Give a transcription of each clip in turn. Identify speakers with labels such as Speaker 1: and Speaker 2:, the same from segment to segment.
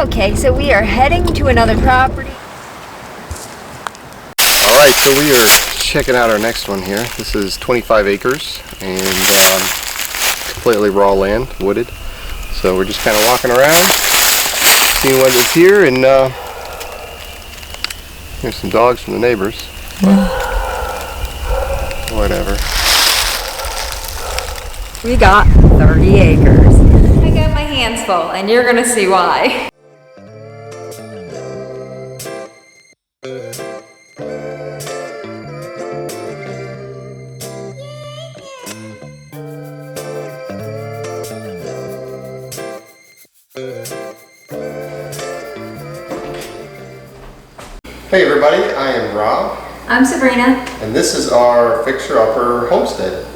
Speaker 1: Okay, so we are heading to another property.
Speaker 2: Alright, so we are checking out our next one here. This is 25 acres and completely raw land, wooded. So we're just kind of walking around, seeing what is here, and here's some dogs from the neighbors. Whatever.
Speaker 1: We got 30 acres. I got my hands full, and you're gonna see why.
Speaker 2: Hey everybody, I am Rob.
Speaker 1: I'm Sabrina.
Speaker 2: And this is our fixer-upper homestead.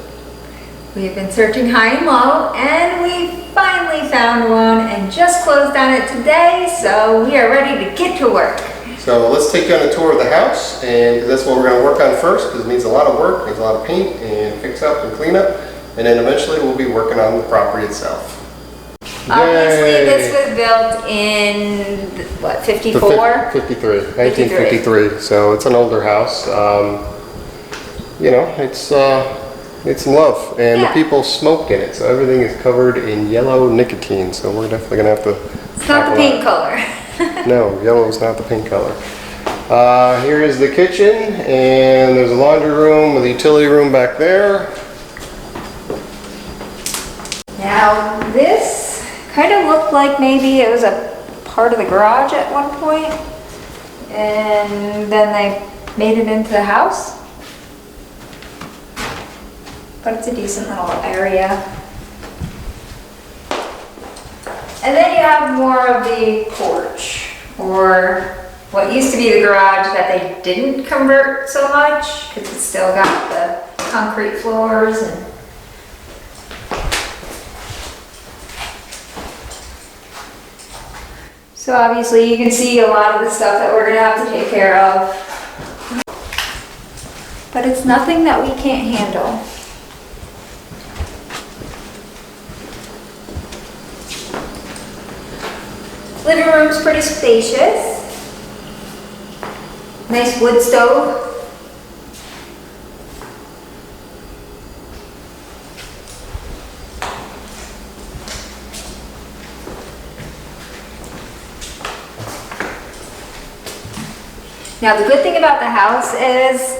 Speaker 1: We've been searching high and low, and we finally found one and just closed on it today, so we are ready to get to work.
Speaker 2: So let's take you on a tour of the house, and that's what we're going to work on first, because it needs a lot of work, needs a lot of paint and fix up and clean up, and then eventually we'll be working on the property itself.
Speaker 1: Obviously, this was built in, what, 54?
Speaker 2: 53, 1953. So it's an older house. You know, it's some love, and the people smoke in it, so everything is covered in yellow nicotine. So we're definitely gonna have to.
Speaker 1: It's not the paint color.
Speaker 2: No, yellow is not the paint color. Here is the kitchen, and there's a laundry room with a utility room back there.
Speaker 1: Now this kind of looked like maybe it was a part of the garage at one point, and then they made it into the house. But it's a decent little area. And then you have more of the porch, or what used to be the garage that they didn't convert so much, because it's still got the concrete floors. And so obviously you can see a lot of the stuff that we're going to have to take care of. But it's nothing that we can't handle. Living room's pretty spacious. Nice wood stove. Now the good thing about the house is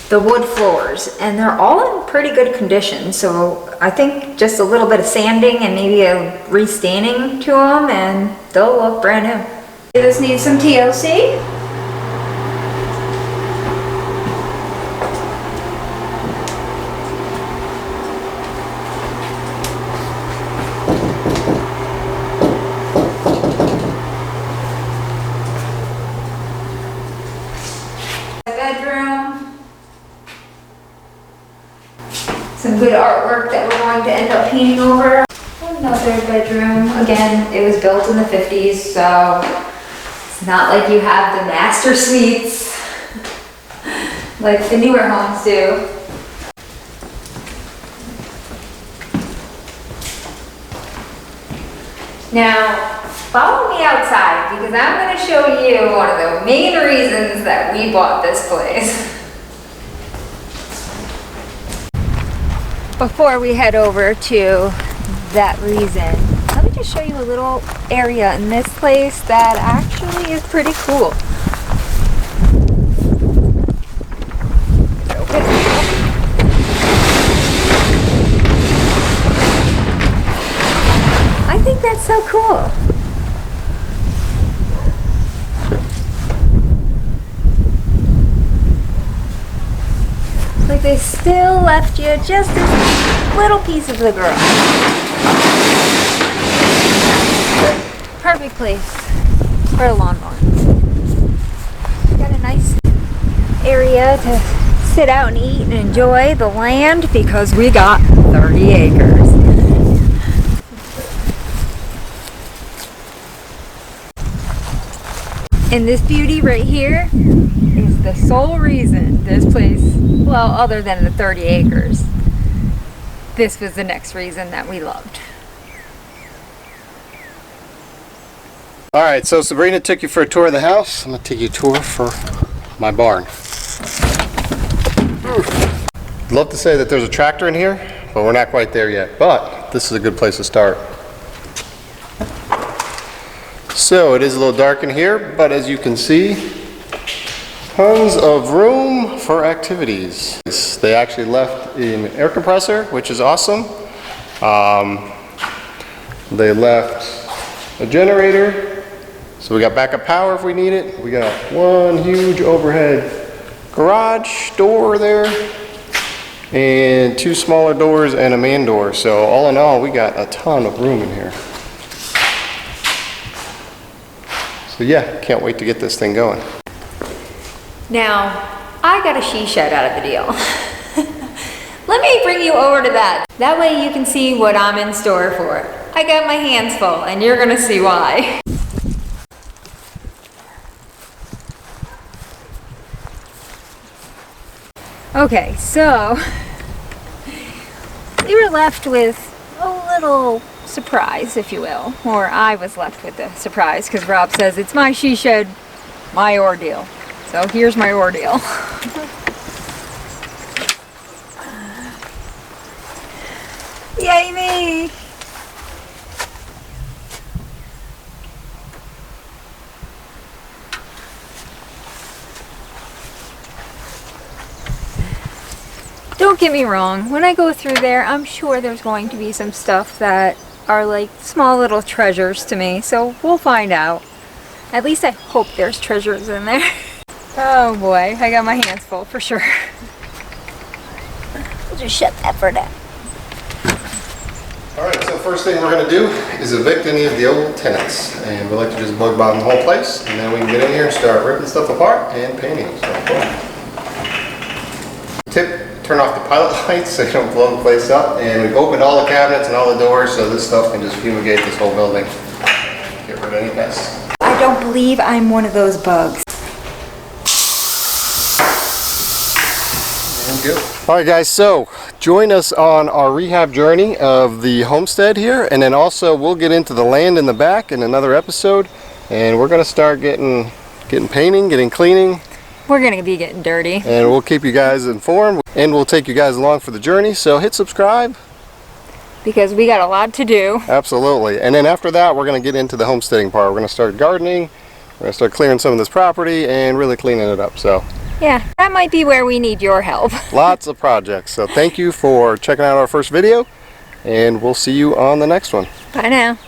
Speaker 1: the wood floors, and they're all in pretty good condition. So I think just a little bit of sanding and maybe a restaining to them, and they'll look brand new. This needs some TLC. Bedroom. Some good artwork that we're going to end up painting over. Another bedroom. Again, it was built in the 50s, so it's not like you have the master suites like the newer homes do. Now, follow me outside, because I'm going to show you one of the main reasons that we bought this place. Before we head over to that reason, let me just show you a little area in this place that actually is pretty cool. I think that's so cool. Like they still left you just this little piece of the garage. Perfect place for a lawnmower. Got a nice area to sit out and eat and enjoy the land, because we got 30 acres. And this beauty right here is the sole reason this place, well, other than the 30 acres, this was the next reason that we loved.
Speaker 2: All right, so Sabrina took you for a tour of the house. I'm gonna take you a tour for my barn. I'd love to say that there's a tractor in here, but we're not quite there yet. But this is a good place to start. So it is a little dark in here, but as you can see, tons of room for activities. They actually left an air compressor, which is awesome. They left a generator, so we got backup power if we need it. We got one huge overhead garage door there, and two smaller doors and a man door. So all in all, we got a ton of room in here. So yeah, can't wait to get this thing going.
Speaker 1: Now, I got a she shed out of the deal. Let me bring you over to that. That way you can see what I'm in store for. I got my hands full, and you're gonna see why. Okay, so we were left with a little surprise, if you will. Or I was left with the surprise, because Rob says it's my she shed, my ordeal. So here's my ordeal. Yay me! Don't get me wrong, when I go through there, I'm sure there's going to be some stuff that are like small little treasures to me, so we'll find out. At least I hope there's treasures in there. Oh boy, I got my hands full for sure. I'll just shut that for now.
Speaker 2: All right, so first thing we're gonna do is evict any of the old tenants. And we like to just bug bomb the whole place, and then we can get in here and start ripping stuff apart and painting. So, tip, turn off the pilot lights so you don't blow the place up. And we've opened all the cabinets and all the doors so this stuff can just fumigate this whole building. Get rid of any pests.
Speaker 1: I don't believe I'm one of those bugs.
Speaker 2: All right guys, so join us on our rehab journey of the homestead here, and then also we'll get into the land in the back in another episode, and we're gonna start getting painting, getting cleaning.
Speaker 1: We're gonna be getting dirty.
Speaker 2: And we'll keep you guys informed, and we'll take you guys along for the journey, so hit subscribe.
Speaker 1: Because we got a lot to do.
Speaker 2: Absolutely. And then after that, we're gonna get into the homesteading part. We're gonna start gardening, we're gonna start clearing some of this property and really cleaning it up. So
Speaker 1: yeah, that might be where we need your help.
Speaker 2: lots of projects. So thank you for checking out our first video, and we'll see you on the next one.
Speaker 1: Bye now.